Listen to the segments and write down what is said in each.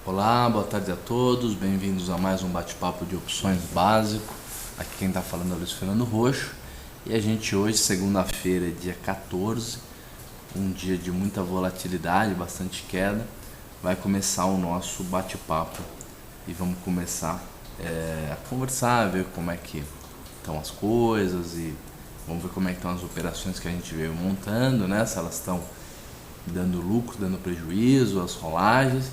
Olá, boa tarde a todos, bem-vindos a mais um bate-papo de opções básico. Aqui quem está falando é o Luiz Fernando Roxo e a gente hoje, segunda-feira, dia 14, um dia de muita volatilidade, bastante queda, vai começar o nosso bate-papo e vamos começar a conversar, ver como é que estão as coisas e vamos ver como é que estão as operações que a gente veio montando, né? Se elas estão dando lucro, dando prejuízo, as rolagens.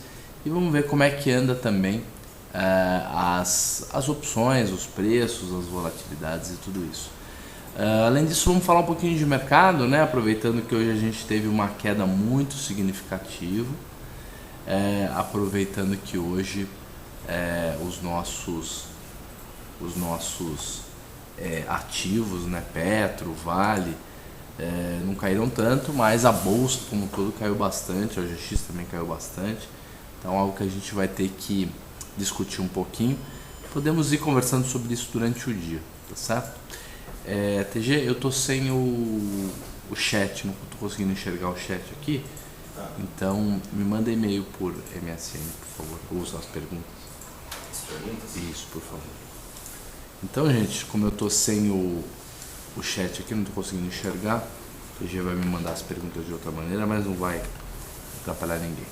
E vamos ver como é que anda também as opções, os preços, as volatilidades e tudo isso. Além disso, vamos falar um pouquinho de mercado, né? Aproveitando que hoje a gente teve uma queda muito significativa, aproveitando que hoje os nossos ativos, né? Petro, Vale, não caíram tanto, mas a bolsa como um todo caiu bastante, a OGX também caiu bastante. Então, algo que a gente vai ter que discutir um pouquinho. Podemos ir conversando sobre isso durante o dia, tá certo? TG, eu tô sem o chat, não tô conseguindo enxergar o chat aqui. Então, me manda e-mail por MSN, por favor, ou as perguntas. As perguntas? Isso, por favor. Então, gente, como eu tô sem o chat aqui, não tô conseguindo enxergar, o TG vai me mandar as perguntas de outra maneira, mas não vai atrapalhar ninguém.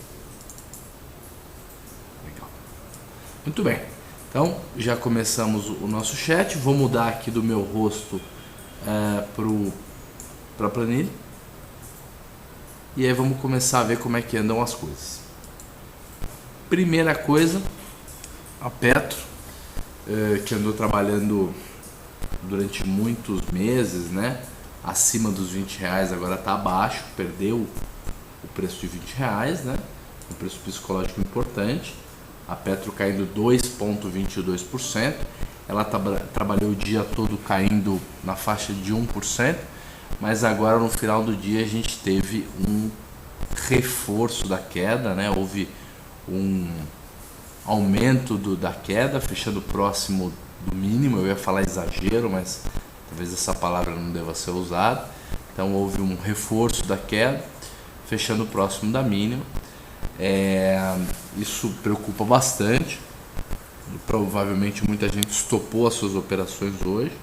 Muito bem, então já começamos o nosso chat. Vou mudar aqui do meu rosto para a planilha e aí vamos começar a ver como é que andam as coisas. Primeira coisa, a Petro, que andou trabalhando durante muitos meses, né, acima dos R$ 20, agora está abaixo, perdeu o preço de R$ 20, né, um preço psicológico importante. A Petro caindo 2,22%, ela trabalhou o dia todo caindo na faixa de 1%, mas agora no final do dia a gente teve um reforço da queda, né? Houve um aumento da queda, fechando próximo do mínimo. Eu ia falar exagero, mas talvez essa palavra não deva ser usada. Então houve um reforço da queda, fechando próximo da mínima. Isso preocupa bastante. Provavelmente muita gente estopou as suas operações hoje.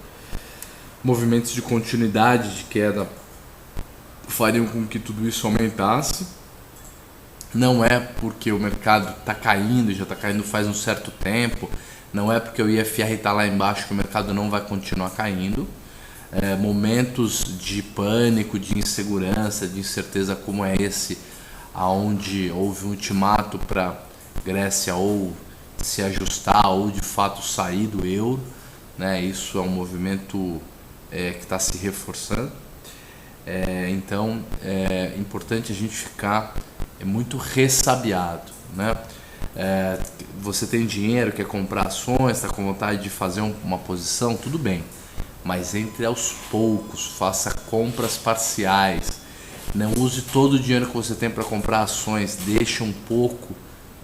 Movimentos de continuidade de queda fariam com que tudo isso aumentasse. Não é porque o mercado está caindo, já está caindo faz um certo tempo. Não é porque o IFR está lá embaixo que o mercado não vai continuar caindo. Momentos de pânico, de insegurança, de incerteza como é esse, onde houve um ultimato para Grécia ou se ajustar ou de fato sair do euro, né? Isso é um movimento que está se reforçando. Então é importante a gente ficar muito ressabiado, né? Você tem dinheiro, quer comprar ações, está com vontade de fazer uma posição, tudo bem, mas entre aos poucos, faça compras parciais. Não use todo o dinheiro que você tem para comprar ações, deixe um pouco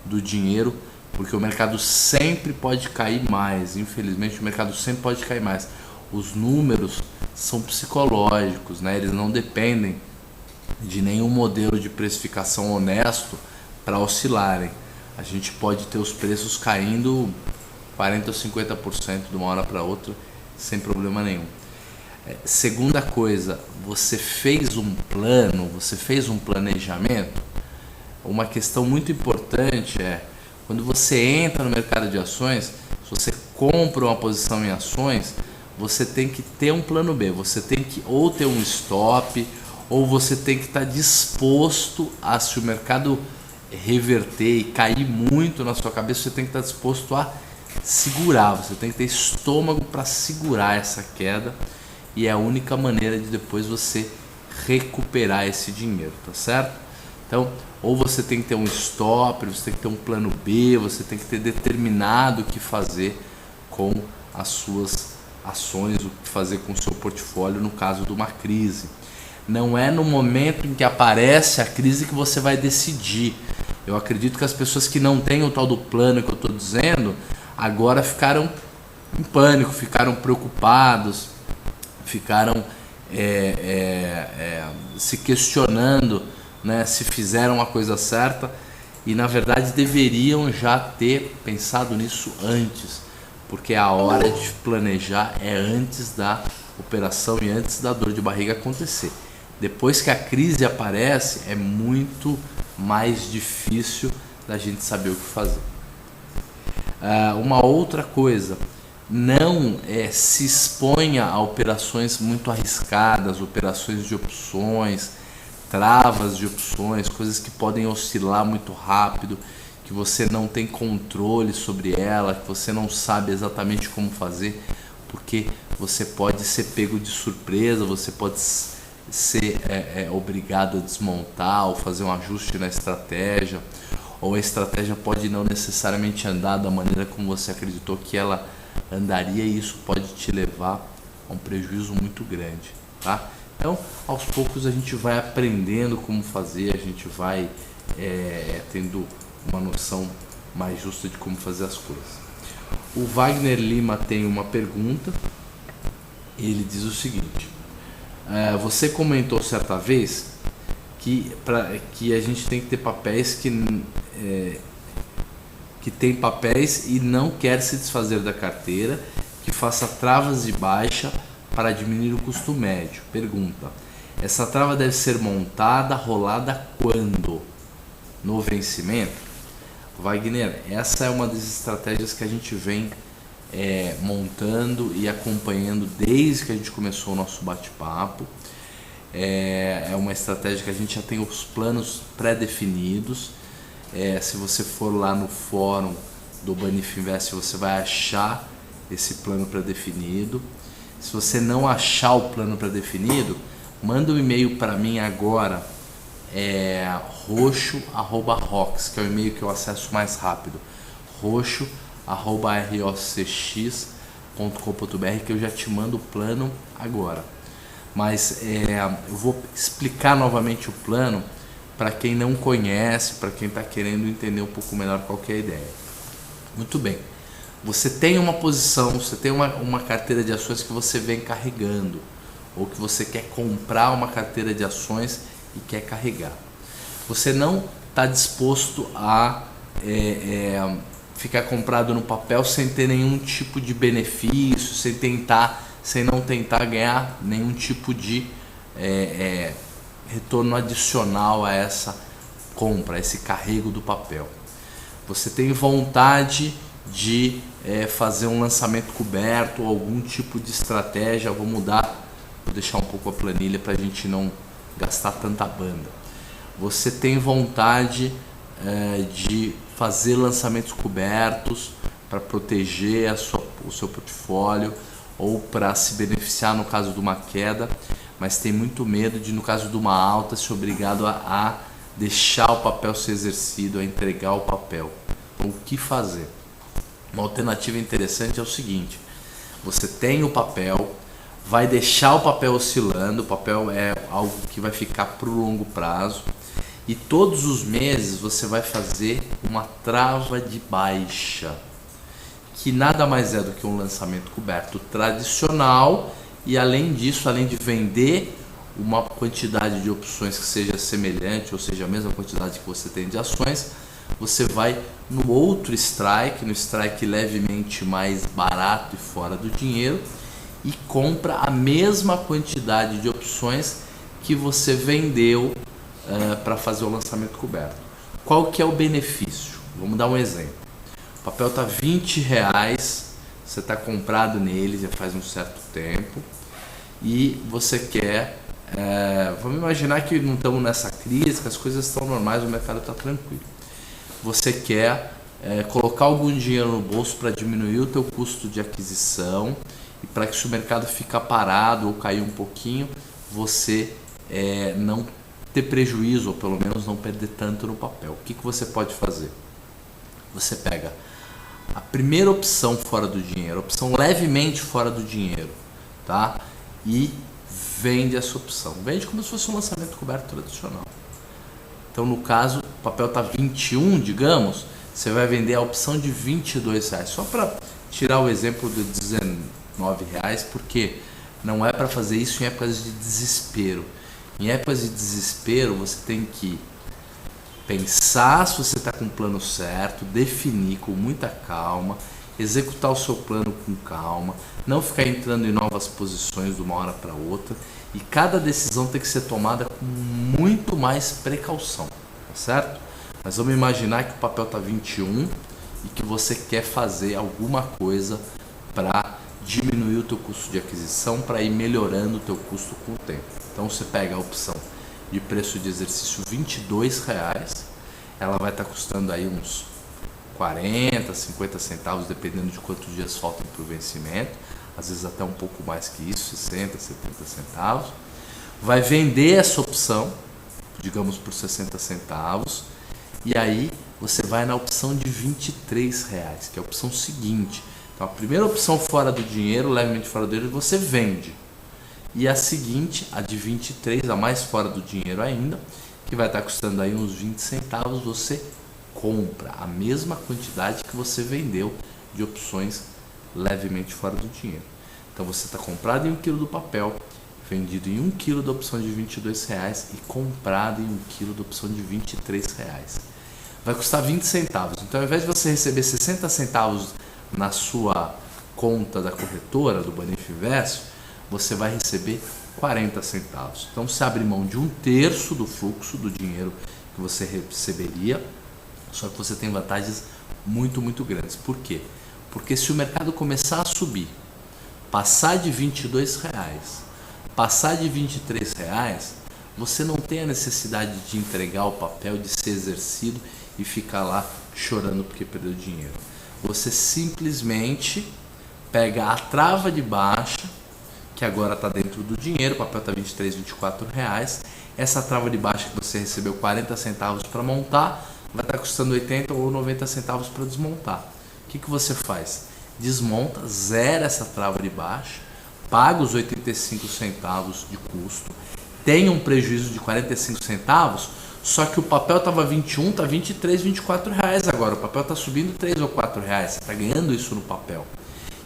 do dinheiro, porque o mercado sempre pode cair mais. Infelizmente, o mercado sempre pode cair mais. Os números são psicológicos, né? Eles não dependem de nenhum modelo de precificação honesto para oscilarem. A gente pode ter os preços caindo 40% ou 50% de uma hora para outra sem problema nenhum. Segunda coisa, você fez um plano, você fez um planejamento? Uma questão muito importante quando você entra no mercado de ações, se você compra uma posição em ações, você tem que ter um plano B, você tem que ou ter um stop, ou você tem que estar disposto a, se o mercado reverter e cair muito na sua cabeça, você tem que estar disposto a segurar, você tem que ter estômago para segurar essa queda. E é a única maneira de depois você recuperar esse dinheiro, tá certo? Então, ou você tem que ter um stop, você tem que ter um plano B, você tem que ter determinado o que fazer com as suas ações, o que fazer com o seu portfólio no caso de uma crise. Não é no momento em que aparece a crise que você vai decidir. Eu acredito que as pessoas que não têm o tal do plano que eu estou dizendo, agora ficaram em pânico, ficaram preocupados, ficaram se questionando, né, se fizeram a coisa certa. e na verdade deveriam já ter pensado nisso antes, porque a hora de planejar é antes da operação e antes da dor de barriga acontecer. Depois que a crise aparece, é muito mais difícil da gente saber o que fazer. Uma outra coisa, não se exponha a operações muito arriscadas, operações de opções, travas de opções, coisas que podem oscilar muito rápido, que você não tem controle sobre ela, que você não sabe exatamente como fazer, porque você pode ser pego de surpresa, você pode ser obrigado a desmontar ou fazer um ajuste na estratégia, ou a estratégia pode não necessariamente andar da maneira como você acreditou que ela andaria, e isso pode te levar a um prejuízo muito grande, tá? Então, aos poucos a gente vai aprendendo como fazer, a gente vai tendo uma noção mais justa de como fazer as coisas. O Wagner Lima tem uma pergunta, ele diz o seguinte: você comentou certa vez que a gente tem que ter papéis que tem papéis e não quer se desfazer da carteira, que faça travas de baixa para diminuir o custo médio. Pergunta: essa trava deve ser montada, rolada quando? No vencimento? Wagner, essa é uma das estratégias que a gente vem montando e acompanhando desde que a gente começou o nosso bate-papo. É uma estratégia que a gente já tem os planos pré-definidos. Se você for lá no fórum do Banif Invest, você vai achar esse plano pré-definido. Se você não achar o plano pré-definido, manda um e-mail para mim agora, roxo@rox, que é o e-mail que eu acesso mais rápido, roxo@rocx.com.br, que eu já te mando o plano agora. Mas eu vou explicar novamente o plano para quem não conhece, para quem está querendo entender um pouco melhor qual que é a ideia. Muito bem. Você tem uma posição, você tem uma carteira de ações que você vem carregando, ou que você quer comprar uma carteira de ações e quer carregar. Você não está disposto a ficar comprado no papel sem ter nenhum tipo de benefício, sem não tentar ganhar nenhum tipo de retorno adicional a essa compra, a esse carrego do papel. Você tem vontade de fazer um lançamento coberto, algum tipo de estratégia. Vou deixar um pouco a planilha para a gente não gastar tanta banda. Você tem vontade de fazer lançamentos cobertos para proteger o seu portfólio, ou para se beneficiar no caso de uma queda, mas tem muito medo de, no caso de uma alta, ser obrigado a deixar o papel ser exercido, a entregar o papel. Então, o que fazer? Uma alternativa interessante é o seguinte: você tem o papel, vai deixar o papel oscilando, o papel é algo que vai ficar para o longo prazo, e todos os meses você vai fazer uma trava de baixa, que nada mais é do que um lançamento coberto tradicional, e além disso, além de vender uma quantidade de opções que seja semelhante, ou seja, a mesma quantidade que você tem de ações, você vai no outro strike, no strike levemente mais barato e fora do dinheiro, e compra a mesma quantidade de opções que você vendeu para fazer o lançamento coberto. Qual que é o benefício? Vamos dar um exemplo. O papel está R$20, você está comprado nele já faz um certo tempo, e você quer, vamos imaginar que não estamos nessa crise, que as coisas estão normais, o mercado está tranquilo. Você quer colocar algum dinheiro no bolso para diminuir o teu custo de aquisição, e para que se o mercado ficar parado ou cair um pouquinho, você não ter prejuízo, ou pelo menos não perder tanto no papel. O que você pode fazer? Você pega a primeira opção fora do dinheiro, a opção levemente fora do dinheiro, tá? E vende essa opção. Vende como se fosse um lançamento coberto tradicional. Então, no caso, o papel está 21, digamos, você vai vender a opção de R$22. Só para tirar o exemplo de R$19, porque não é para fazer isso em épocas de desespero. Em épocas de desespero, você tem que Pensar se você está com o plano certo, definir com muita calma, executar o seu plano com calma, não ficar entrando em novas posições de uma hora para outra, e cada decisão tem que ser tomada com muito mais precaução, tá certo? Mas vamos imaginar que o papel está 21 e que você quer fazer alguma coisa para diminuir o teu custo de aquisição, para ir melhorando o teu custo com o tempo. Então você pega a opção de preço de exercício R$22, ela vai estar custando aí uns 40, 50 centavos, dependendo de quantos dias faltam para o vencimento, às vezes até um pouco mais que isso, 60, 70 centavos. Vai vender essa opção, digamos por 60 centavos, e aí você vai na opção de R$23, que é a opção seguinte. Então a primeira opção fora do dinheiro, levemente fora do dinheiro, você vende. E a seguinte, a de 23, a mais fora do dinheiro ainda, que vai estar custando aí uns 20 centavos, você compra a mesma quantidade que você vendeu de opções levemente fora do dinheiro. Então você está comprado em 1 kg do papel, vendido em 1 kg da opção de R$22 e comprado em 1 kg da opção de R$23. Vai custar 20 centavos. Então ao invés de você receber 60 centavos na sua conta da corretora, do Banifiverso, você vai receber 40 centavos. Então você abre mão de 1/3 do fluxo do dinheiro que você receberia, só que você tem vantagens muito grandes. Por quê? Porque se o mercado começar a subir, passar de R$22, passar de R$23, você não tem a necessidade de entregar o papel, de ser exercido e ficar lá chorando porque perdeu dinheiro. Você simplesmente pega a trava de baixa, que agora está dentro do dinheiro, o papel está R$23, R$24. Essa trava de baixa que você recebeu 40 centavos para montar, vai estar custando 80 ou 90 centavos para desmontar. O que você faz? Desmonta, zera essa trava de baixa, paga os 85 centavos de custo, tem um prejuízo de 45 centavos, só que o papel estava 21, está 23, R$24 agora. O papel está subindo 3 ou 4 reais, você está ganhando isso no papel.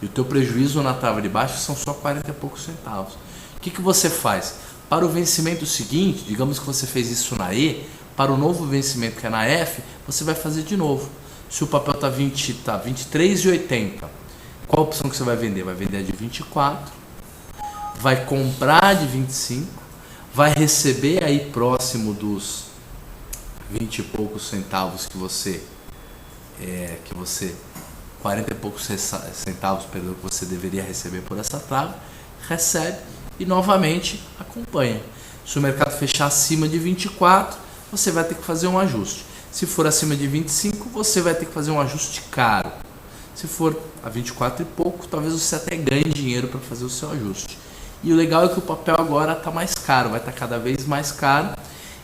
E o teu prejuízo na trava de baixo são só 40 e poucos centavos. O que você faz? Para o vencimento seguinte, digamos que você fez isso na E, para o novo vencimento que é na F, você vai fazer de novo. Se o papel está 23,80, qual a opção que você vai vender? Vai vender a de 24, vai comprar de 25, vai receber aí próximo dos 20 e poucos centavos que você 40 e poucos centavos, perdão, que você deveria receber por essa trava, recebe e novamente acompanha. Se o mercado fechar acima de 24, você vai ter que fazer um ajuste. Se for acima de 25, você vai ter que fazer um ajuste caro. Se for a 24 e pouco, talvez você até ganhe dinheiro para fazer o seu ajuste. E o legal é que o papel agora está mais caro, vai estar cada vez mais caro.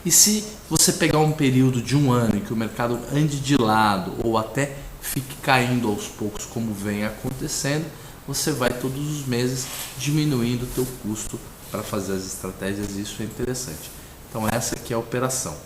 E se você pegar um período de um ano em que o mercado ande de lado ou até fique caindo aos poucos, como vem acontecendo, você vai todos os meses diminuindo o teu custo para fazer as estratégias, e isso é interessante. Então essa aqui é a operação.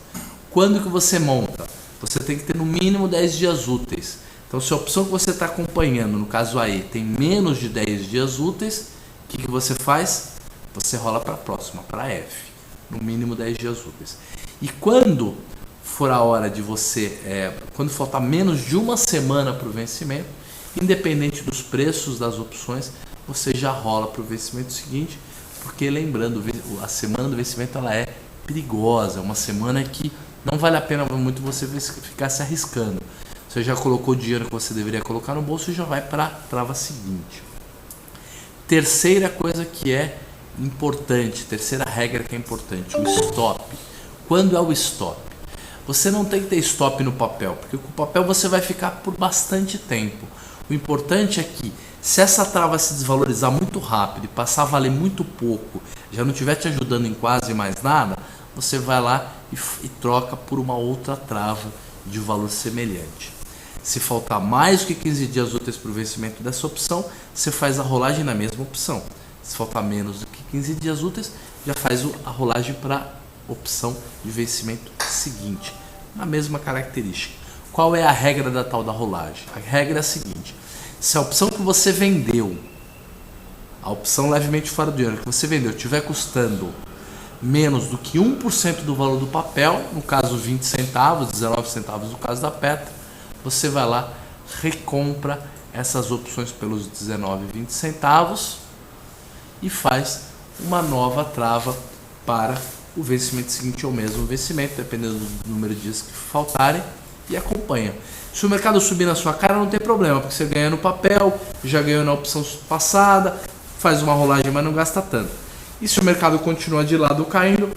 Quando que você monta? Você tem que ter no mínimo 10 dias úteis. Então se a opção que você está acompanhando, no caso aí, tem menos de 10 dias úteis, o que você faz? Você rola para a próxima, para F. No mínimo 10 dias úteis. E quando for a hora de você, quando faltar menos de uma semana para o vencimento, independente dos preços das opções, você já rola para o vencimento seguinte, porque lembrando, a semana do vencimento ela é perigosa, é uma semana que não vale a pena muito você ficar se arriscando. Você já colocou o dinheiro que você deveria colocar no bolso e já vai para a trava seguinte. Terceira coisa que é importante, terceira regra que é importante, o stop. Quando é o stop? Você não tem que ter stop no papel, porque com o papel você vai ficar por bastante tempo. O importante é que, se essa trava se desvalorizar muito rápido e passar a valer muito pouco, já não estiver te ajudando em quase mais nada, você vai lá e troca por uma outra trava de valor semelhante. Se faltar mais do que 15 dias úteis para o vencimento dessa opção, você faz a rolagem na mesma opção. Se faltar menos do que 15 dias úteis, já faz a rolagem para a opção de vencimento seguinte, na mesma característica. Qual é a regra da tal da rolagem? A regra é a seguinte: se a opção que você vendeu, a opção levemente fora do dinheiro que você vendeu, estiver custando menos do que 1% do valor do papel, no caso 20 centavos, 19 centavos no caso da Petro, você vai lá, recompra essas opções pelos 19, 20 centavos e faz uma nova trava para o vencimento seguinte ou mesmo vencimento, dependendo do número de dias que faltarem, e acompanha. Se o mercado subir na sua cara, não tem problema, porque você ganha no papel, já ganhou na opção passada, faz uma rolagem, mas não gasta tanto. E se o mercado continua de lado caindo,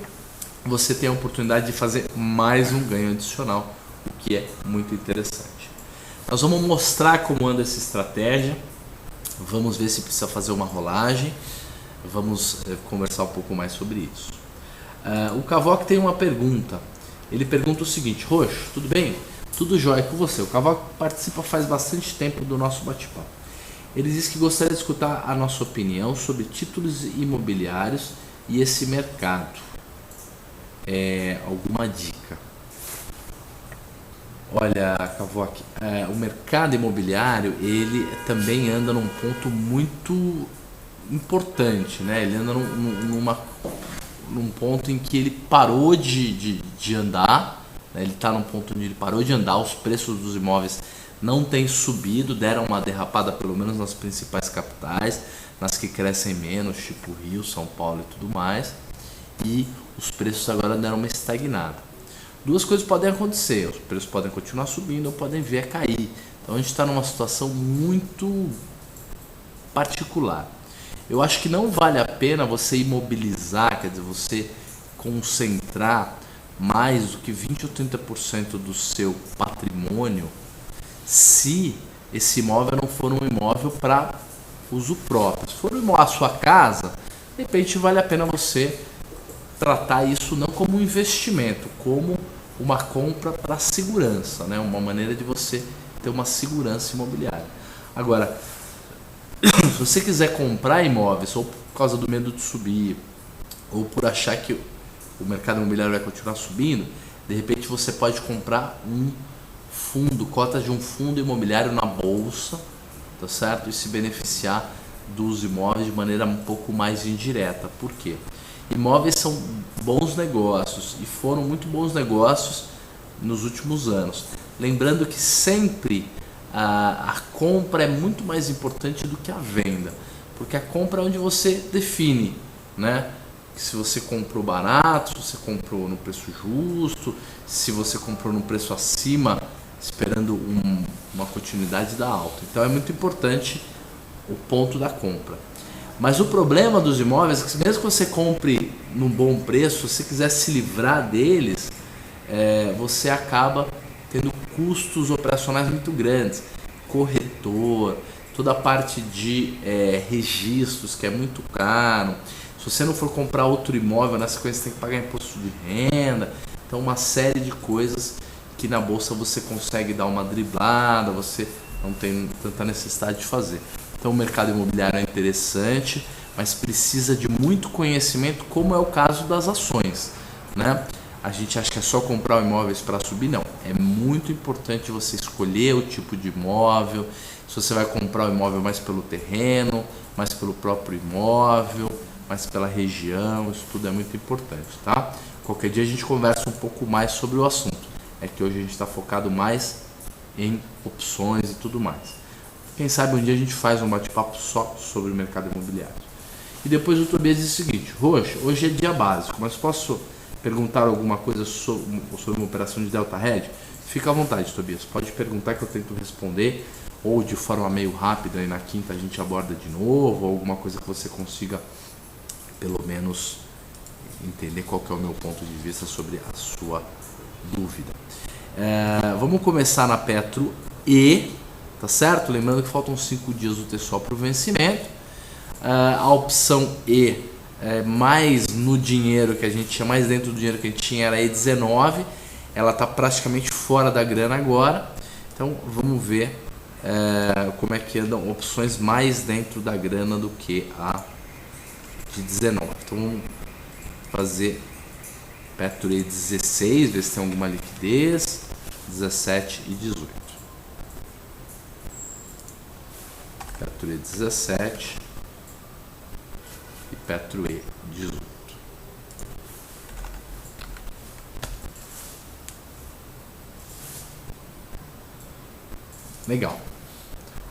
você tem a oportunidade de fazer mais um ganho adicional, o que é muito interessante. Nós vamos mostrar como anda essa estratégia, vamos ver se precisa fazer uma rolagem, vamos conversar um pouco mais sobre isso. O Cavoc tem uma pergunta, ele pergunta o seguinte: Roxo, tudo bem? Tudo jóia com você. O Cavoc participa faz bastante tempo do nosso bate-papo. Ele diz que gostaria de escutar a nossa opinião sobre títulos imobiliários e esse mercado. Alguma dica? Olha, Cavoc, o mercado imobiliário ele também anda num ponto muito importante, né? Ele anda num ponto em que ele parou de andar, né? Ele está num ponto onde ele parou de andar, os preços dos imóveis não têm subido, deram uma derrapada pelo menos nas principais capitais, nas que crescem menos, tipo Rio, São Paulo e tudo mais, e os preços agora deram uma estagnada. Duas coisas podem acontecer: os preços podem continuar subindo ou podem vir a cair. Então a gente está numa situação muito particular. Eu acho que não vale a pena você imobilizar, quer dizer, você concentrar mais do que 20 ou 30% do seu patrimônio se esse imóvel não for um imóvel para uso próprio. Se for a sua casa, de repente vale a pena você tratar isso não como um investimento, como uma compra para segurança, né? Uma maneira de você ter uma segurança imobiliária. Agora, se você quiser comprar imóveis ou por causa do medo de subir, ou por achar que o mercado imobiliário vai continuar subindo, de repente você pode comprar um fundo, cotas de um fundo imobiliário na bolsa, tá certo? E se beneficiar dos imóveis de maneira um pouco mais indireta. Por quê? Imóveis são bons negócios e foram muito bons negócios nos últimos anos. Lembrando que sempre a compra é muito mais importante do que a venda, porque a compra é onde você define, né? Se você comprou barato, se você comprou no preço justo, se você comprou no preço acima, esperando uma continuidade da alta. Então é muito importante o ponto da compra. Mas o problema dos imóveis é que mesmo que você compre num bom preço, se você quiser se livrar deles, você acaba tendo custos operacionais muito grandes. Corretor, toda a parte de registros, que é muito caro. Se você não for comprar outro imóvel, na sequência você tem que pagar imposto de renda. Então uma série de coisas que na bolsa você consegue dar uma driblada, você não tem tanta necessidade de fazer. Então o mercado imobiliário é interessante, mas precisa de muito conhecimento, como é o caso das ações, né? A gente acha que é só comprar imóveis para subir, não. É muito importante você escolher o tipo de imóvel, se você vai comprar o imóvel mais pelo terreno, mais pelo próprio imóvel, mais pela região, isso tudo é muito importante, tá? Qualquer dia a gente conversa um pouco mais sobre o assunto. É que hoje a gente está focado mais em opções e tudo mais. Quem sabe um dia a gente faz um bate-papo só sobre o mercado imobiliário. E depois o Tobias diz o seguinte: Roxo, hoje é dia básico, mas posso perguntar alguma coisa sobre uma operação de Delta Red? Fica à vontade, Tobias. Pode perguntar que eu tento responder, ou de forma meio rápida, e na quinta a gente aborda de novo, ou alguma coisa que você consiga, pelo menos, entender qual que é o meu ponto de vista sobre a sua dúvida. Vamos começar na Petro E, tá certo? Lembrando que faltam 5 dias do TSO para o vencimento. A opção E, mais no dinheiro que a gente tinha, mais dentro do dinheiro que a gente tinha, era a E19. Ela está praticamente fora da grana agora. Então vamos ver como é que andam opções mais dentro da grana do que a de 19. Então vamos fazer Petro E 16, ver se tem alguma liquidez, 17 e 18. Petro E 17 e Petro E 18. Legal.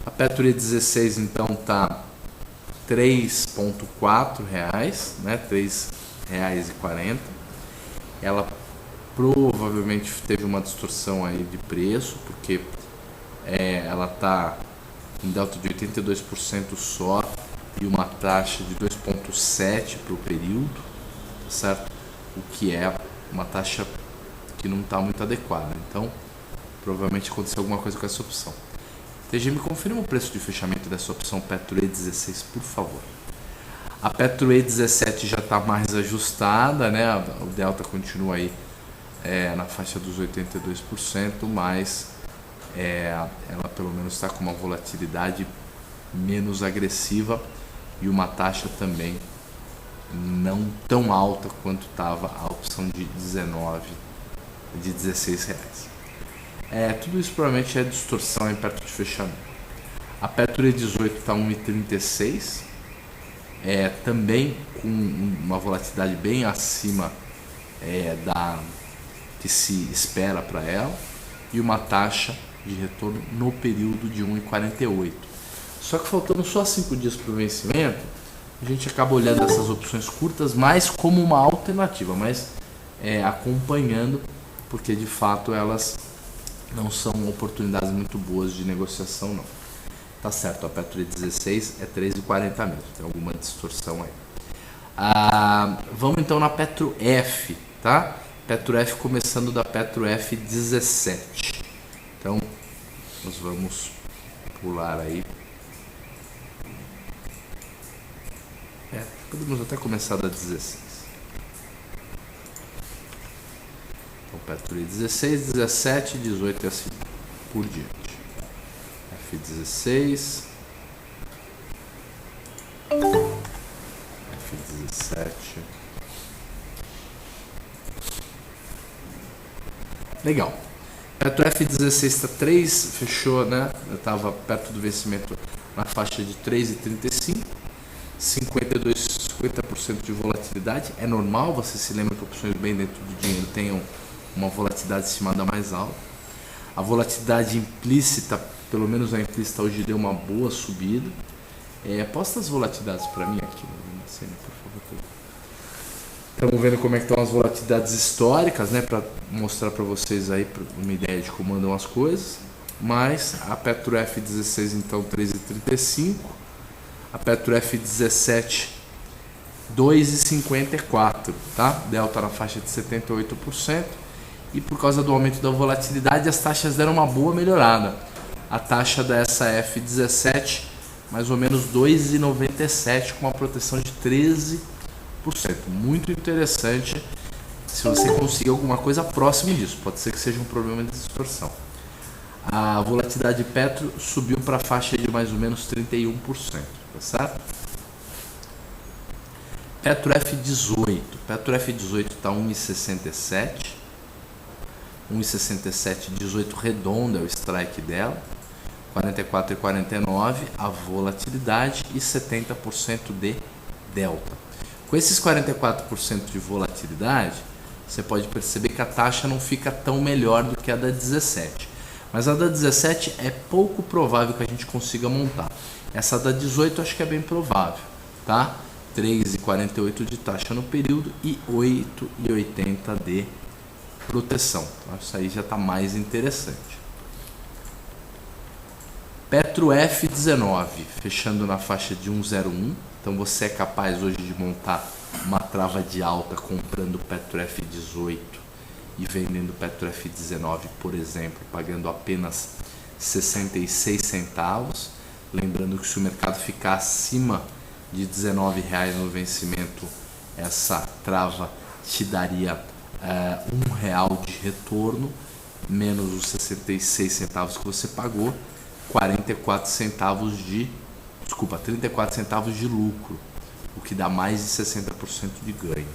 A Petro E16 então tá R$3,4, né? R$3,40. Ela provavelmente teve uma distorção aí de preço, porque ela tá em delta de 82% só e uma taxa de 2,7 para o período, tá certo? O que é uma taxa que não está muito adequada. Então, provavelmente aconteceu alguma coisa com essa opção. TG, me confirma o preço de fechamento dessa opção Petro E16, por favor. A Petro E17 já está mais ajustada, né? O delta continua aí na faixa dos 82%, mas ela pelo menos está com uma volatilidade menos agressiva e uma taxa também não tão alta quanto estava a opção de 16 reais. Tudo isso provavelmente é distorção aí perto de fechamento. A Petro E18 está 1,36, também com uma volatilidade bem acima da que se espera para ela e uma taxa de retorno no período de 1,48. Só que faltando só 5 dias para o vencimento, a gente acaba olhando essas opções curtas mais como uma alternativa, mas acompanhando, porque de fato elas não são oportunidades muito boas de negociação, não. Tá certo, a Petro E16 é 3,40 mesmo, tem alguma distorção aí. Vamos então na Petro F, tá? Petro F começando da Petro F17. Então, nós vamos pular aí. Podemos até começar da 16. Então, Petro E16, 17, 18 e assim por diante. F16, F17. Legal. Petro F16 está 3, fechou, né? Eu estava perto do vencimento na faixa de 3,35, 50% de volatilidade. É normal, você se lembra que opções bem dentro do dinheiro tenham uma volatilidade estimada mais alta. A volatilidade implícita, pelo menos a implícita hoje deu uma boa subida. Posta as volatilidades para mim aqui, por favor. Estamos vendo como é que estão as volatilidades históricas, né, para mostrar para vocês aí uma ideia de como andam as coisas. Mas a Petro F16 então 3,35, a Petro F17 2,54, tá? Delta na faixa de 78%. E por causa do aumento da volatilidade, as taxas deram uma boa melhorada. A taxa dessa F17 mais ou menos 2,97 com uma proteção de 13%. Muito interessante se você conseguir alguma coisa próxima disso. Pode ser que seja um problema de distorção. A volatilidade Petro subiu para a faixa de mais ou menos 31%, tá certo? Petro F18. Petro F18 está 1,67. 1,67, 18 redonda é o strike dela. 44,49 a volatilidade e 70% de delta. Com esses 44% de volatilidade, você pode perceber que a taxa não fica tão melhor do que a da 17. Mas a da 17 é pouco provável que a gente consiga montar. Essa da 18 acho que é bem provável, tá? 3,48 de taxa no período e 8,80 de proteção. Então, isso aí já está mais interessante. Petro F19, fechando na faixa de 1,01. Então você é capaz hoje de montar uma trava de alta comprando Petro F18 e vendendo Petro F19, por exemplo, pagando apenas 66 centavos. Lembrando que se o mercado ficar acima de R$19 no vencimento, essa trava te daria R$1 de retorno, menos os 66 centavos que você pagou, 34 centavos de 34 centavos de lucro, o que dá mais de 60% de ganho,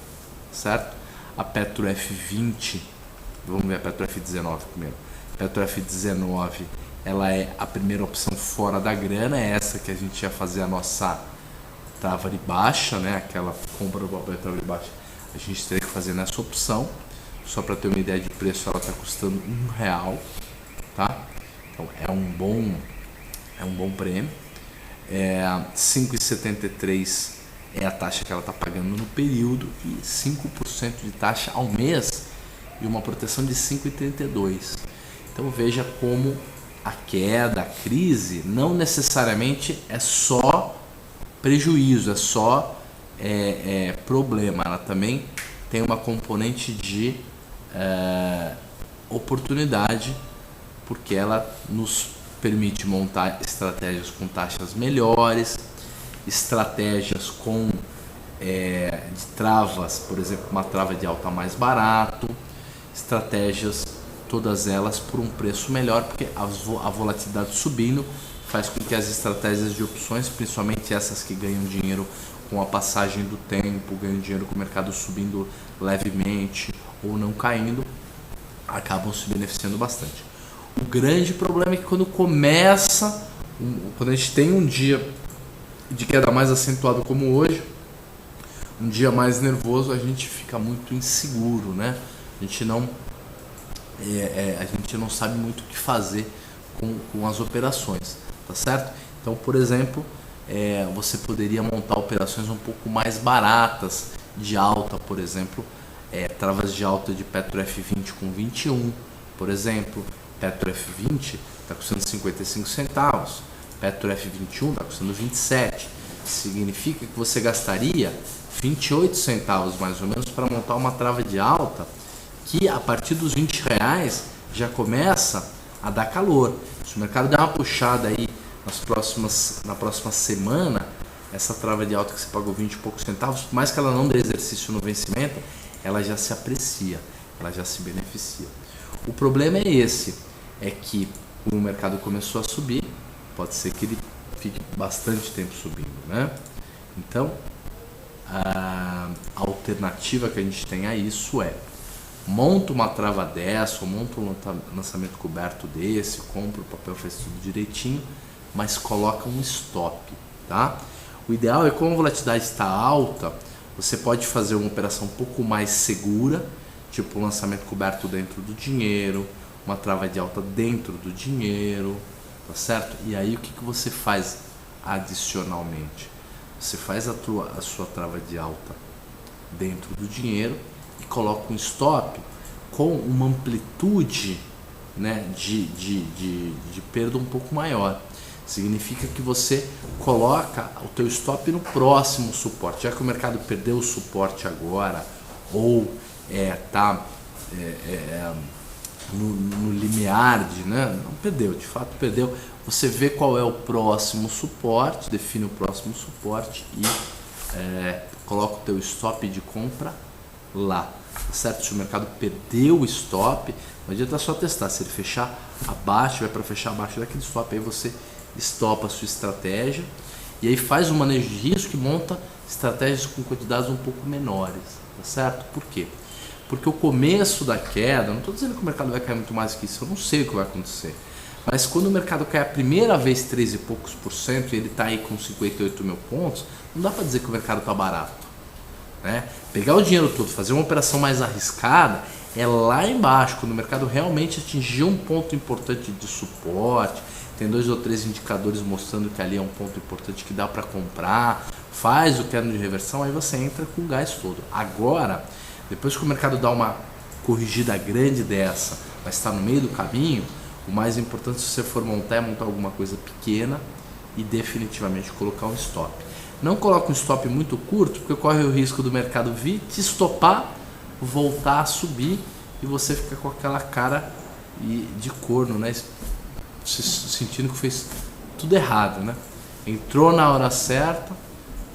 certo? A Petro F20, vamos ver a Petro F19 primeiro. Petro F19, ela é a primeira opção fora da grana, é essa que a gente ia fazer a nossa trava de baixa, né? Aquela compra do papel trava de baixa, a gente teria que fazer nessa opção. Só para ter uma ideia de preço, ela está custando R$1, tá? Então Então é um bom prêmio. 5,73 é a taxa que ela está pagando no período e 5% de taxa ao mês e uma proteção de 5,32. Então veja como a queda, a crise, não necessariamente é só prejuízo, é só problema. Ela também tem uma componente de oportunidade, porque ela nos permite montar estratégias com taxas melhores, estratégias com de travas, por exemplo, uma trava de alta mais barato, estratégias todas elas por um preço melhor, porque a volatilidade subindo faz com que as estratégias de opções, principalmente essas que ganham dinheiro com a passagem do tempo, ganham dinheiro com o mercado subindo levemente ou não caindo, acabam se beneficiando bastante. O grande problema é que quando a gente tem um dia de queda mais acentuado como hoje, um dia mais nervoso, a gente fica muito inseguro, né? A gente não sabe muito o que fazer com as operações, tá certo? Então, por exemplo, você poderia montar operações um pouco mais baratas de alta, por exemplo, travas de alta de Petro F20 com 21, por exemplo. Petro F20 está custando 55 centavos, Petro F21 está custando 27. Significa que você gastaria 28 centavos mais ou menos para montar uma trava de alta que a partir dos R$20 já começa a dar calor. Se o mercado der uma puxada aí na próxima semana, essa trava de alta que você pagou 20 e poucos centavos, por mais que ela não dê exercício no vencimento, ela já se aprecia, ela já se beneficia. O problema é esse, é que o mercado começou a subir, pode ser que ele fique bastante tempo subindo, né? Então, a alternativa que a gente tem a isso monta uma trava dessa, ou monta um lançamento coberto desse, compra o papel, faz tudo direitinho, mas coloca um stop, tá? O ideal é, como a volatilidade está alta, você pode fazer uma operação um pouco mais segura, tipo um lançamento coberto dentro do dinheiro, uma trava de alta dentro do dinheiro, tá certo? E aí o que você faz adicionalmente? Você faz a sua trava de alta dentro do dinheiro e coloca um stop com uma amplitude, né, de perda um pouco maior. Significa que você coloca o teu stop no próximo suporte. Já que o mercado perdeu o suporte agora, ou está no limiar né? Não perdeu, de fato perdeu. Você vê qual é o próximo suporte, define o próximo suporte e coloca o teu stop de compra lá, certo? Se o mercado perdeu o stop, não adianta só testar. Se ele fechar abaixo, vai para fechar abaixo daquele stop, aí você estopa a sua estratégia e aí faz um manejo de risco e monta estratégias com quantidades um pouco menores, tá certo? Por quê? Porque o começo da queda, não estou dizendo que o mercado vai cair muito mais que isso, eu não sei o que vai acontecer, mas quando o mercado cai a primeira vez 13 e poucos por cento e ele está aí com 58 mil pontos, não dá para dizer que o mercado está barato, né? Pegar o dinheiro todo, fazer uma operação mais arriscada é lá embaixo, quando o mercado realmente atingiu um ponto importante de suporte, tem 2 ou 3 indicadores mostrando que ali é um ponto importante que dá para comprar, faz o queda de reversão, aí você entra com o gás todo. Agora, depois que o mercado dá uma corrigida grande dessa, mas está no meio do caminho, o mais importante, se você for montar, é montar alguma coisa pequena e definitivamente colocar um stop. Não coloca um stop muito curto, porque corre o risco do mercado vir, te estopar, voltar a subir e você fica com aquela cara de corno, né? Sentindo que fez tudo errado, né? Entrou na hora certa,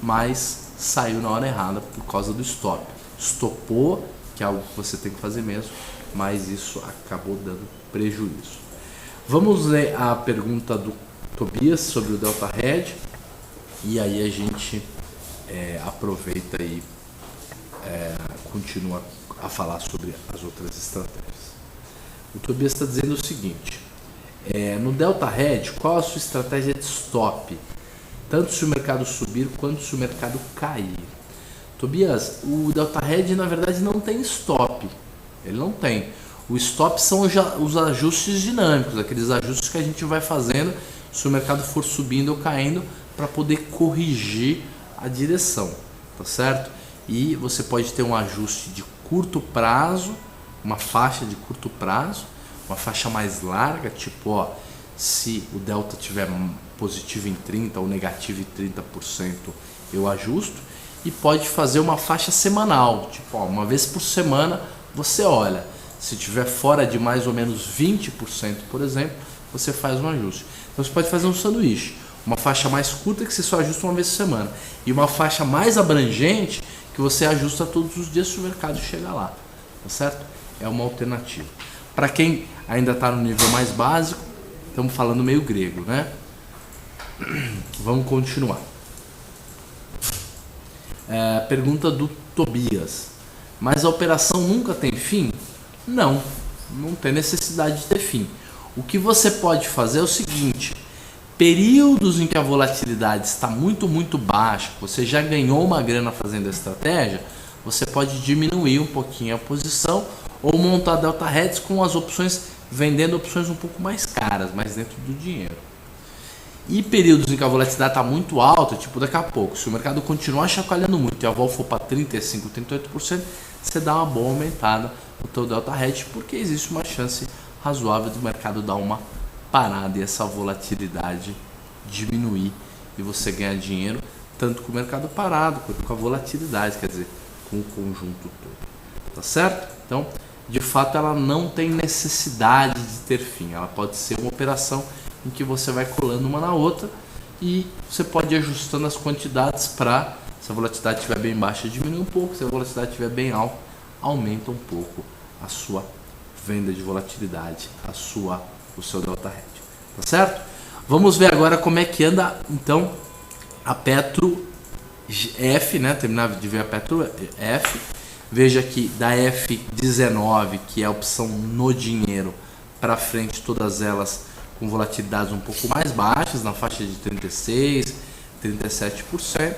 mas saiu na hora errada por causa do stop. Estopou, que é algo que você tem que fazer mesmo, mas isso acabou dando prejuízo. Vamos ler a pergunta do Tobias sobre o Delta Red e aí a gente aproveita e continua a falar sobre as outras estratégias. O Tobias está dizendo o seguinte: no Delta Red, qual a sua estratégia de stop? Tanto se o mercado subir quanto se o mercado cair. Tobias, o Delta Red na verdade não tem stop. Ele não tem. O stop são os ajustes dinâmicos, aqueles ajustes que a gente vai fazendo se o mercado for subindo ou caindo para poder corrigir a direção, tá certo? E você pode ter um ajuste de curto prazo, uma faixa de curto prazo, uma faixa mais larga, tipo, ó, se o delta tiver positivo em 30 ou negativo em 30%, eu ajusto. E pode fazer uma faixa semanal, tipo, ó, uma vez por semana você olha. Se tiver fora de mais ou menos 20%, por exemplo, você faz um ajuste. Então você pode fazer um sanduíche, uma faixa mais curta que você só ajusta uma vez por semana e uma faixa mais abrangente que você ajusta todos os dias se o mercado chegar lá, tá certo? É uma alternativa. Para quem ainda está no nível mais básico, estamos falando meio grego, né? Vamos continuar. Pergunta do Tobias. Mas a operação nunca tem fim? Não, não tem necessidade de ter fim. O que você pode fazer é o seguinte: períodos em que a volatilidade está muito baixa, você já ganhou uma grana fazendo a estratégia, você pode diminuir um pouquinho a posição ou montar delta hedges com as opções, vendendo opções um pouco mais caras, mas dentro do dinheiro. E períodos em que a volatilidade está muito alta, tipo daqui a pouco, se o mercado continuar chacoalhando muito e a vol for para 35%, 38%, você dá uma boa aumentada no teu delta hedge, porque existe uma chance razoável do mercado dar uma parada e essa volatilidade diminuir e você ganhar dinheiro tanto com o mercado parado quanto com a volatilidade, quer dizer, com o conjunto todo. Tá certo? Então, de fato, ela não tem necessidade de ter fim. Ela pode ser uma operação em que você vai colando uma na outra e você pode ir ajustando as quantidades para, se a volatilidade estiver bem baixa, diminuir um pouco, se a volatilidade estiver bem alta, aumenta um pouco a sua venda de volatilidade, o seu delta hedge, tá certo? Vamos ver agora como é que anda então a Petro F, né? Terminar de ver a Petro F. Veja que da F19, que é a opção no dinheiro, para frente, todas elas com volatilidades um pouco mais baixas, na faixa de 36%, 37%,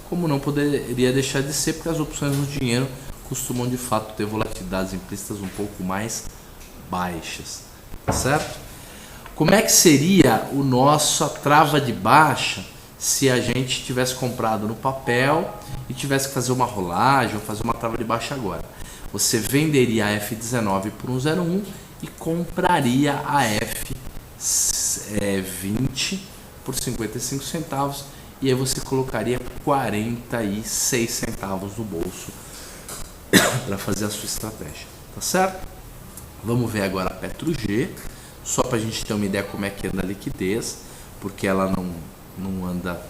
como não poderia deixar de ser, porque as opções no dinheiro costumam de fato ter volatilidades implícitas um pouco mais baixas, tá certo? Como é que seria o nossa trava de baixa se a gente tivesse comprado no papel e tivesse que fazer uma rolagem ou fazer uma trava de baixa agora? Você venderia a F19 por 1,01 e compraria a F20 por 55 centavos e aí você colocaria 46 centavos no bolso para fazer a sua estratégia, tá certo? Vamos ver agora a Petro G, só para a gente ter uma ideia como é que anda a liquidez, porque ela não anda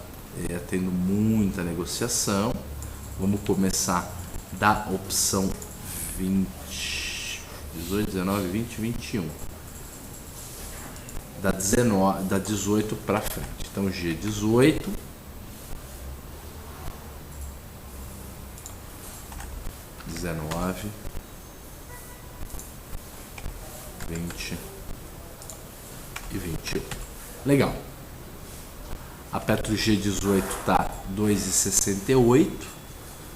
tendo muita negociação. Vamos começar da opção 20, 18, 19, 20, 21. Da 18 para frente. Então G18, 19, 20 e 21. Legal. A Petro G18 está 2,68,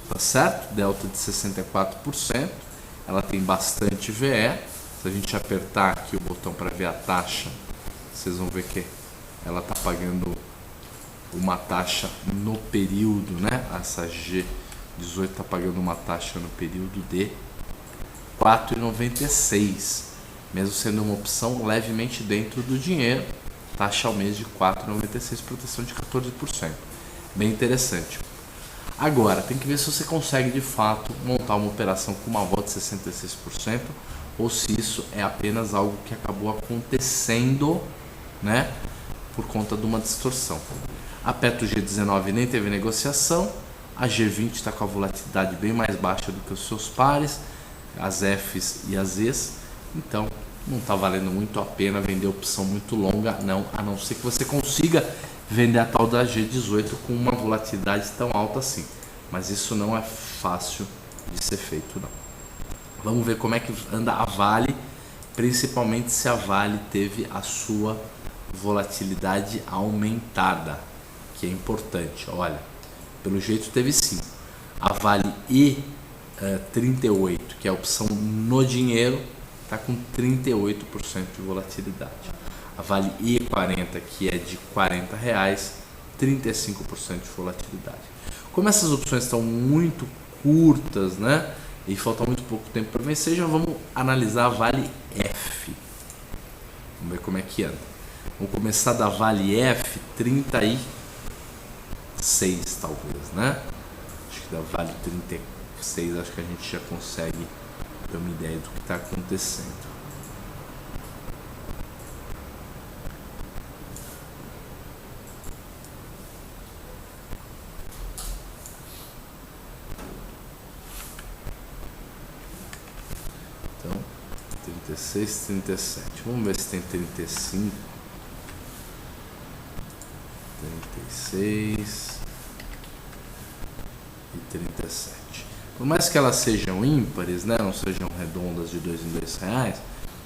tá certo? Delta de 64%. Ela tem bastante VE. Se a gente apertar aqui o botão para ver a taxa, vocês vão ver que ela está pagando uma taxa no período, né? Essa G18 está pagando uma taxa no período de 4,96, mesmo sendo uma opção levemente dentro do dinheiro. Taxa ao mês de 4,96, proteção de 14%. Bem interessante. Agora, tem que ver se você consegue de fato montar uma operação com uma vol de 66% ou se isso é apenas algo que acabou acontecendo, né, por conta de uma distorção. A Petro G19 nem teve negociação, a G20 está com a volatilidade bem mais baixa do que os seus pares, as Fs e as Es, então não está valendo muito a pena vender opção muito longa, não, a não ser que você consiga vender a tal da G18 com uma volatilidade tão alta assim, mas isso não é fácil de ser feito, não. Vamos ver como é que anda a Vale, principalmente se a Vale teve a sua volatilidade aumentada, que é importante. Olha, pelo jeito teve sim. A Vale E38, que é a opção no dinheiro, está com 38% de volatilidade. A Vale E40, que é de R$40, 35% de volatilidade. Como essas opções estão muito curtas, né, e falta muito pouco tempo para vencer, já vamos analisar a Vale F. Vamos ver como é que anda. Vamos começar da Vale F 36, talvez, né? Acho que da Vale 36, acho que a gente já consegue ter uma ideia do que está acontecendo. Então, 36, 37. Vamos ver se tem 35. 36 e 37. Por mais que elas sejam ímpares, né, não sejam redondas de 2 em 2 reais,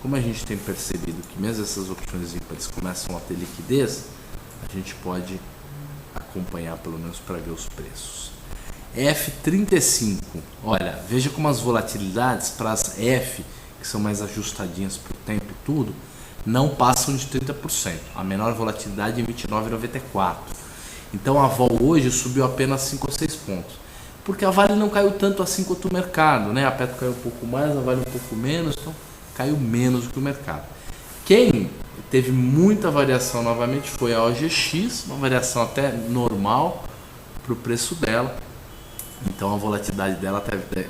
como a gente tem percebido que mesmo essas opções ímpares começam a ter liquidez, a gente pode acompanhar pelo menos para ver os preços. F35, olha, veja como as volatilidades para as F, que são mais ajustadinhas para o tempo e tudo, não passam de 30%. A menor volatilidade é 29,94. Então a vol hoje subiu apenas 5 ou 6 pontos. Porque a Vale não caiu tanto assim quanto o mercado, né? A Petro caiu um pouco mais, a Vale um pouco menos, então caiu menos do que o mercado. Quem teve muita variação novamente foi a OGX, uma variação até normal para o preço dela. Então a volatilidade dela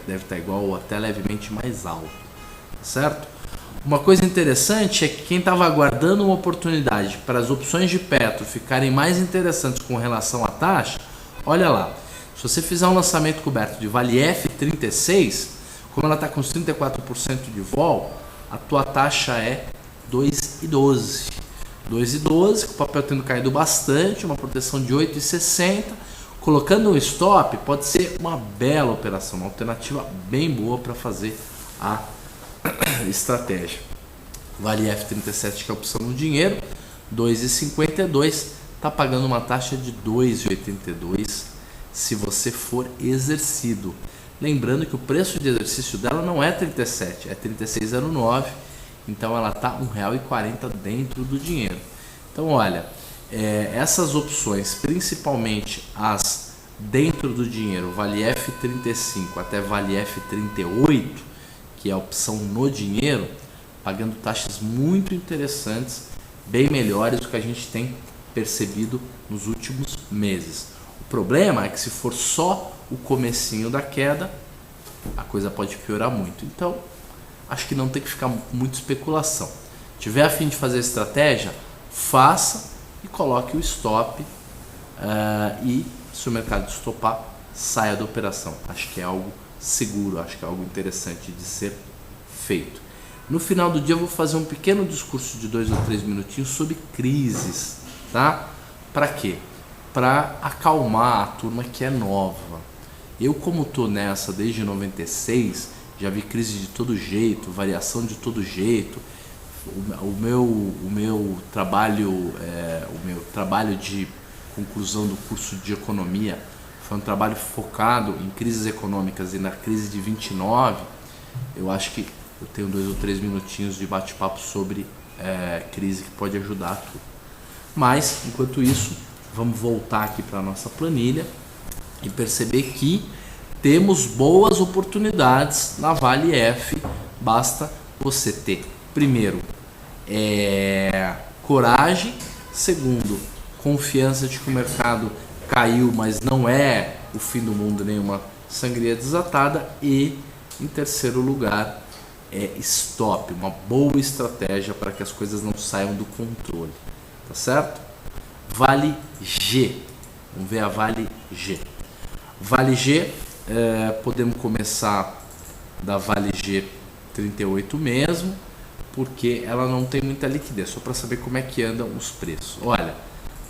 deve estar igual ou até levemente mais alta, certo? Uma coisa interessante é que quem estava aguardando uma oportunidade para as opções de Petro ficarem mais interessantes com relação à taxa, olha lá, se você fizer um lançamento coberto de Vale F36, como ela está com 34% de vol, a tua taxa é 2,12. 2,12, com o papel tendo caído bastante, uma proteção de 8,60. Colocando um stop pode ser uma bela operação, uma alternativa bem boa para fazer a estratégia. Vale F37, que é a opção no dinheiro, 2,52, está pagando uma taxa de 2,82 se você for exercido. Lembrando que o preço de exercício dela não é 37, é 36,09, então ela está R$1,40 dentro do dinheiro. Então olha, essas opções, principalmente as dentro do dinheiro, Vale F35 até Vale F38, que é a opção no dinheiro, pagando taxas muito interessantes, bem melhores do que a gente tem percebido nos últimos meses. O problema é que se for só o comecinho da queda, a coisa pode piorar muito. Então, acho que não tem que ficar muito especulação. Se tiver a fim de fazer estratégia, faça e coloque o stop e se o mercado estopar, saia da operação. Acho que é algo seguro, acho que é algo interessante de ser feito. No final do dia eu vou fazer um pequeno discurso de 2 ou 3 minutinhos sobre crises, tá? Para quê? Para acalmar a turma que é nova. Eu, como tô nessa desde 96, já vi crise de todo jeito, variação de todo jeito. O meu trabalho de conclusão do curso de economia foi um trabalho focado em crises econômicas, e na crise de 29 eu acho que eu tenho 2 ou 3 minutinhos de bate-papo sobre crise que pode ajudar tudo. Mas enquanto isso, vamos voltar aqui para a nossa planilha e perceber que temos boas oportunidades na Vale F. Basta você ter, primeiro, coragem, segundo, confiança de que o mercado caiu, mas não é o fim do mundo, nenhuma sangria desatada, e em terceiro lugar, stop, uma boa estratégia para que as coisas não saiam do controle, tá certo? Vale G, vamos ver a Vale G. Vale G, podemos começar da Vale G 38 mesmo, porque ela não tem muita liquidez, só para saber como é que andam os preços. Olha,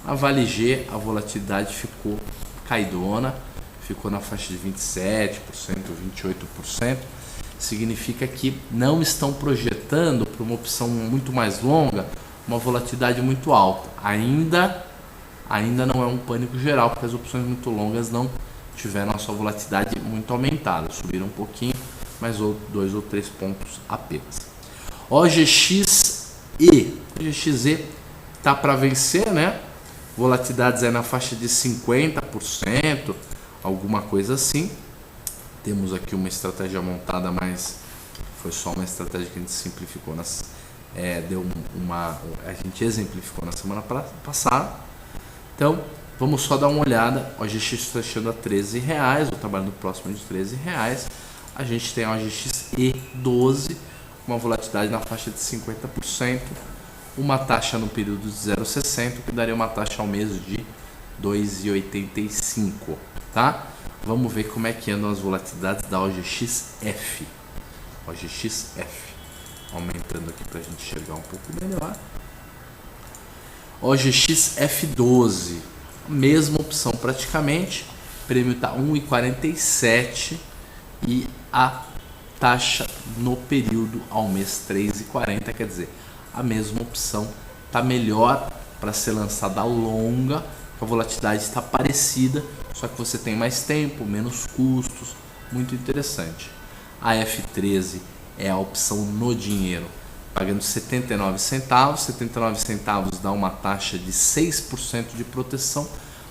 a Vale G, a volatilidade ficou caidona, ficou na faixa de 27%, 28%, significa que não estão projetando para uma opção muito mais longa uma volatilidade muito alta. Ainda não é um pânico geral, porque as opções muito longas não tiveram a sua volatilidade muito aumentada, subiram um pouquinho, mas 2 ou 3 pontos apenas. OGXE. OGXE tá para vencer, né? Volatilidades aí na faixa de 50%, alguma coisa assim. Temos aqui uma estratégia montada, mas foi só uma estratégia que a gente simplificou, a gente exemplificou na semana passada. Então, vamos só dar uma olhada. O OGX fechando a R$13, o trabalho próximo de R$13. A gente tem a OGXE12, uma volatilidade na faixa de 50%, uma taxa no período de 0,60, que daria uma taxa ao mês de 2,85, tá? Vamos ver como é que andam as volatilidades da OGXF. OGXF. Aumentando aqui para a gente enxergar um pouco melhor. OGXF12. Mesma opção praticamente. O prêmio está 1,47 e a taxa no período ao mês 3,40. Quer dizer, a mesma opção está melhor para ser lançada longa. A volatilidade está parecida, só que você tem mais tempo, menos custos, muito interessante. A F13 é a opção no dinheiro, pagando 79 centavos. 79 centavos dá uma taxa de 6% de proteção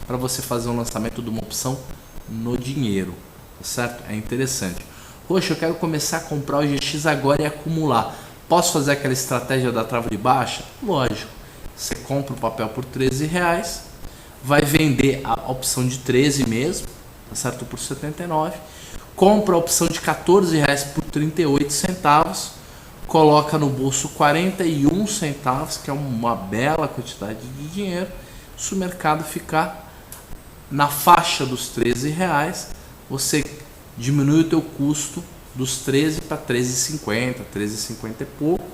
para você fazer um lançamento de uma opção no dinheiro, tá certo? É interessante. Poxa, eu quero começar a comprar o GX agora e acumular. Posso fazer aquela estratégia da trava de baixa? Lógico. Você compra o papel por R$13, vai vender a opção de 13 mesmo, tá certo? Por 79. Compra a opção de R$14 por 38 centavos, coloca no bolso 41 centavos, que é uma bela quantidade de dinheiro. Se o mercado ficar na faixa dos R$13, você diminui o teu custo dos 13 para 13,50, 13,50 e pouco.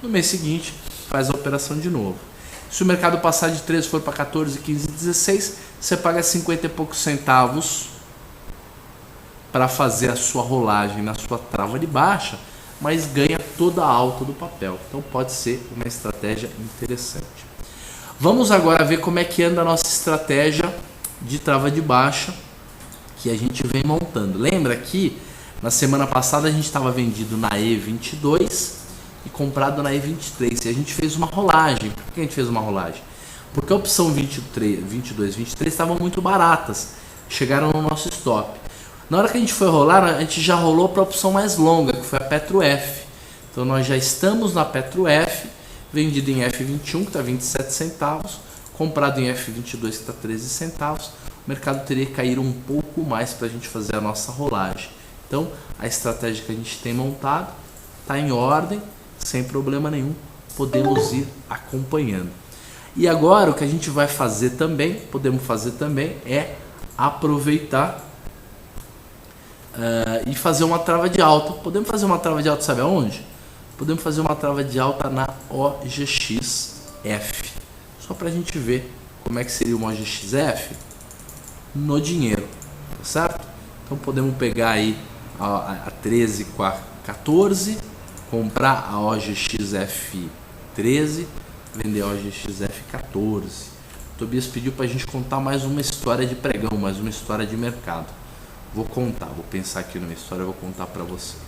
No mês seguinte, faz a operação de novo. Se o mercado passar de 13 for para 14, 15, 16, você paga 50 e poucos centavos para fazer a sua rolagem na sua trava de baixa, mas ganha toda a alta do papel. Então pode ser uma estratégia interessante. Vamos agora ver como é que anda a nossa estratégia de trava de baixa que a gente vem montando. Lembra que na semana passada a gente estava vendido na E22 e comprado na E23. E a gente fez uma rolagem. Por que a gente fez uma rolagem? Porque a opção 23, 22, 23 estavam muito baratas. Chegaram no nosso stop. Na hora que a gente foi rolar, a gente já rolou para a opção mais longa, que foi a Petro F. Então nós já estamos na Petro F, vendido em F21, que está 27 centavos, comprado em F22, que está 13 centavos. O mercado teria que cair um pouco mais para a gente fazer a nossa rolagem. Então a estratégia que a gente tem montado está em ordem, sem problema nenhum, podemos ir acompanhando. E agora o que a gente vai fazer também, podemos fazer também, é aproveitar e fazer uma trava de alta. Podemos fazer uma trava de alta, sabe aonde? Podemos fazer uma trava de alta na OGXF. Só para a gente ver como é que seria uma OGXF no dinheiro, tá certo? Então podemos pegar aí a 13 com a 14, comprar a OGXF 13, vender a OGXF 14. O Tobias pediu para a gente contar mais uma história de pregão, mais uma história de mercado. Vou contar, vou pensar aqui numa história, vou contar para vocês.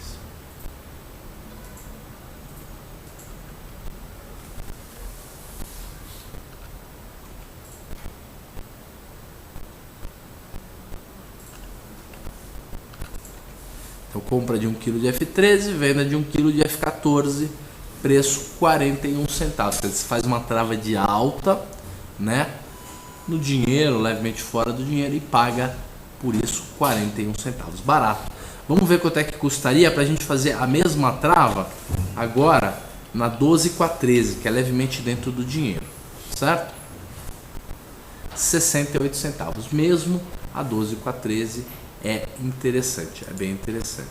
Então, compra de 1 kg de F13, venda de 1 kg de F14, preço 41 centavos. Você faz uma trava de alta, né, no dinheiro, levemente fora do dinheiro, e paga por isso 41 centavos. Barato. Vamos ver quanto é que custaria para a gente fazer a mesma trava agora na 12 com a 13, que é levemente dentro do dinheiro, certo? 68 centavos. Mesmo a 12 com a 13 é interessante, é bem interessante.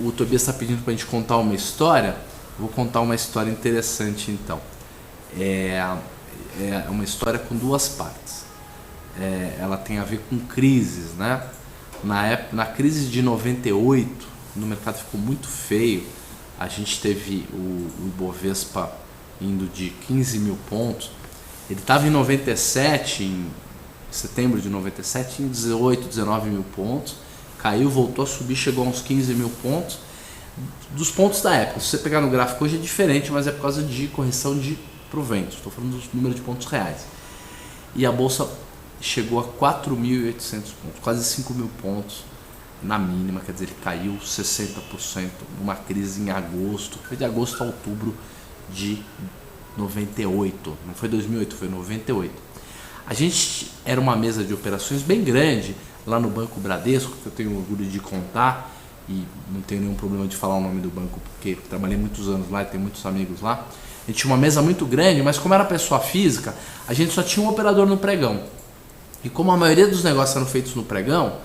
O Tobias está pedindo para a gente contar uma história. Vou contar uma história interessante então. É uma história com duas partes. Ela tem a ver com crises, né? Na crise de 98, no mercado ficou muito feio. A gente teve o Ibovespa indo de 15 mil pontos. Ele estava em 97, em setembro de 97, em 18, 19 mil pontos. caiu, voltou a subir, chegou a uns 15 mil pontos, dos pontos da época. Se você pegar no gráfico hoje é diferente, mas é por causa de correção de proventos, estou falando dos números de pontos reais. E a bolsa chegou a 4.800 pontos, quase 5 mil pontos na mínima, quer dizer, ele caiu 60% numa crise em agosto, foi de agosto a outubro de 98, não foi 2008, foi 98. A gente era uma mesa de operações bem grande lá no Banco Bradesco, que eu tenho orgulho de contar e não tenho nenhum problema de falar o nome do banco, porque trabalhei muitos anos lá e tenho muitos amigos lá. A gente tinha uma mesa muito grande, mas como era pessoa física, a gente só tinha um operador no pregão. E como a maioria dos negócios eram feitos no pregão,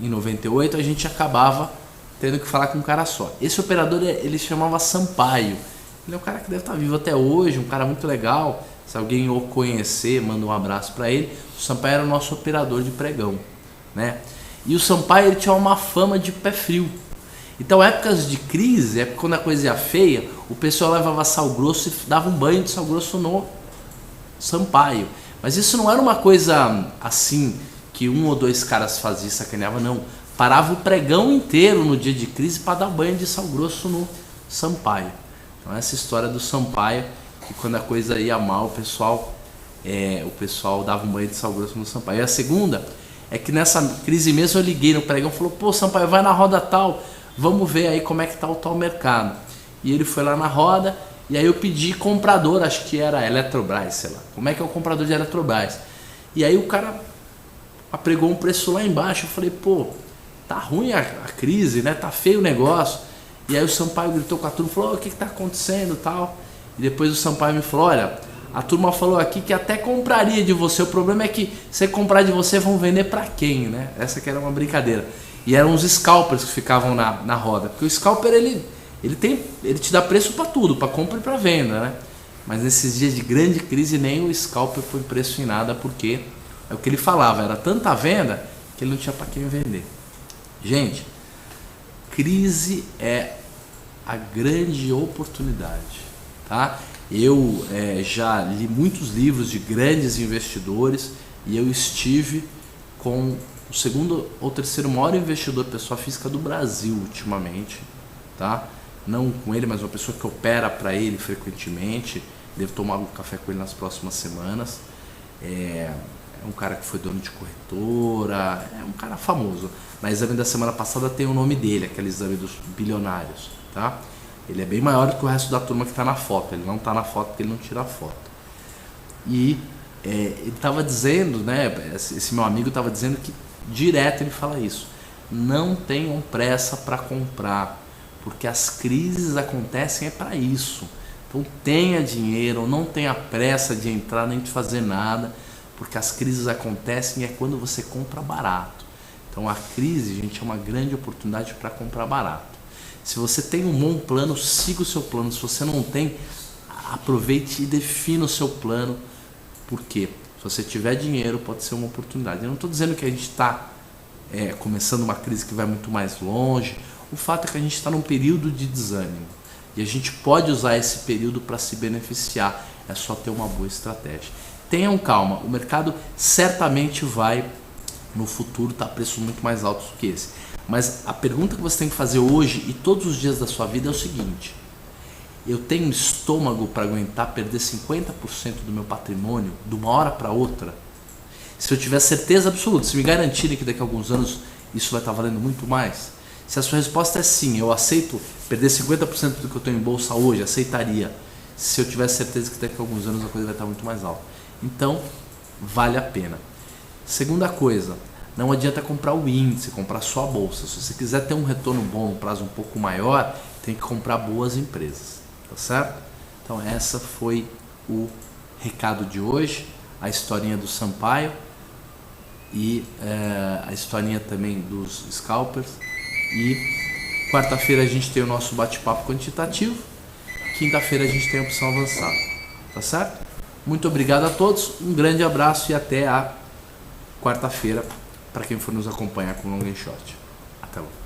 em 98 a gente acabava tendo que falar com um cara só. Esse operador ele chamava Sampaio. Ele é um cara que deve estar vivo até hoje, um cara muito legal. Se alguém o conhecer, manda um abraço para ele. O Sampaio era o nosso operador de pregão, né? E o Sampaio ele tinha uma fama de pé frio. Então, épocas de crise, quando a coisa ia feia, o pessoal levava sal grosso e dava um banho de sal grosso no Sampaio. Mas isso não era uma coisa assim que um ou dois caras faziam e sacaneavam, não. Parava o pregão inteiro no dia de crise para dar banho de sal grosso no Sampaio. Então, essa história do Sampaio, que quando a coisa ia mal, o pessoal dava um banho de sal grosso no Sampaio. E a segunda é que nessa crise mesmo eu liguei no pregão e falou: pô, Sampaio, vai na roda tal, vamos ver aí como é que tá o tal mercado. E ele foi lá na roda e aí eu pedi comprador, acho que era Eletrobras, sei lá. Como é que é o comprador de Eletrobras? E aí o cara apregou um preço lá embaixo. Eu falei: pô, tá ruim a crise, né? Tá feio o negócio. E aí o Sampaio gritou com a turma, falou: o que tá acontecendo tal. E depois o Sampaio me falou: olha, a turma falou aqui que até compraria de você, o problema é que se comprar de você vão vender para quem, né? Essa que era uma brincadeira. E eram os scalpers que ficavam na roda, porque o scalper ele te dá preço para tudo, para compra e para venda, né? Mas nesses dias de grande crise nem o scalper põe preço em nada, porque é o que ele falava, era tanta venda que ele não tinha para quem vender. Gente, crise é a grande oportunidade, tá? Eu já li muitos livros de grandes investidores e eu estive com o segundo ou terceiro maior investidor pessoa física do Brasil ultimamente, tá? Não com ele, mas uma pessoa que opera para ele frequentemente. Devo tomar um café com ele nas próximas semanas. É um cara que foi dono de corretora, é um cara famoso. Na exame da semana passada tem o nome dele, aquele exame dos bilionários, tá? Ele é bem maior do que o resto da turma que está na foto. Ele não está na foto porque ele não tira a foto. E ele estava dizendo, né? Esse meu amigo estava dizendo que direto ele fala isso: não tenham pressa para comprar, porque as crises acontecem para isso. Então tenha dinheiro, não tenha pressa de entrar nem de fazer nada, porque as crises acontecem e é quando você compra barato. Então a crise, gente, é uma grande oportunidade para comprar barato. Se você tem um bom plano, siga o seu plano. Se você não tem, aproveite e defina o seu plano. Por quê? Se você tiver dinheiro, pode ser uma oportunidade. Eu não estou dizendo que a gente está começando uma crise que vai muito mais longe. O fato é que a gente está num período de desânimo. E a gente pode usar esse período para se beneficiar. É só ter uma boa estratégia. Tenham calma. O mercado certamente vai, no futuro, estar a preços muito mais altos do que esse. Mas a pergunta que você tem que fazer hoje e todos os dias da sua vida é o seguinte: eu tenho estômago para aguentar perder 50% do meu patrimônio de uma hora para outra? Se eu tiver certeza absoluta, se me garantirem que daqui a alguns anos isso vai estar valendo muito mais? Se a sua resposta é sim, eu aceito perder 50% do que eu tenho em bolsa hoje, aceitaria. Se eu tiver certeza que daqui a alguns anos a coisa vai estar muito mais alta. Então, vale a pena. Segunda coisa, não adianta comprar o índice, comprar só a bolsa. Se você quiser ter um retorno bom no prazo um pouco maior, tem que comprar boas empresas, tá certo? Então essa foi o recado de hoje, a historinha do Sampaio e a historinha também dos scalpers. E quarta-feira a gente tem o nosso bate-papo quantitativo, quinta-feira a gente tem a opção avançada, tá certo? Muito obrigado a todos, um grande abraço e até a quarta-feira para quem for nos acompanhar com o Long and Short. Até lá.